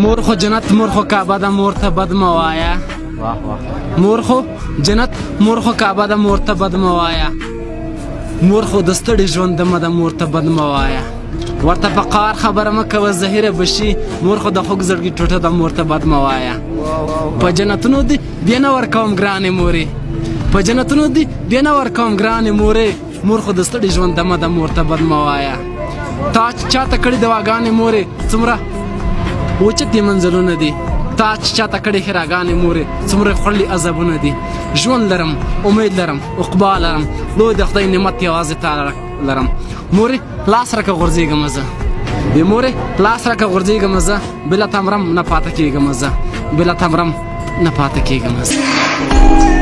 مور خو جنت مور خو کعبه ده مور ته بد مه وایه مور خو جنت مور خو کعبه ده مور ته بد مه وایه مور خو د ستړي ژوند دمه ده مور ته بد مه وایه ورته په قهر خبره مه کوه زهیره به شي مور خو د خوږ زړګي ټوټه ده مور ته بد مه وایه په جنتونو دې بیا نه ورکوم ګرانې مورې په جنتونو دې بیا نه ورکوم ګرانې مورې مور خو د ستړي ژوند دمه ده مور ته بد مه وایه تا چاته کړي دواګانې مورې څومره اوچتې منزلونه دي تا چاته کړي ښراګانې مورې څومره خوړلي عذابونه دي ژوند لرم امید لرم عقبا لرم لوی د خدای نعمت یوازې تا لرم مورې لاس راکه غورځېږم زه مورې لاس راکه غورځېږم زه بله تمرم نه پاته کېږم زه بله تمرم نه پاته کېږم زه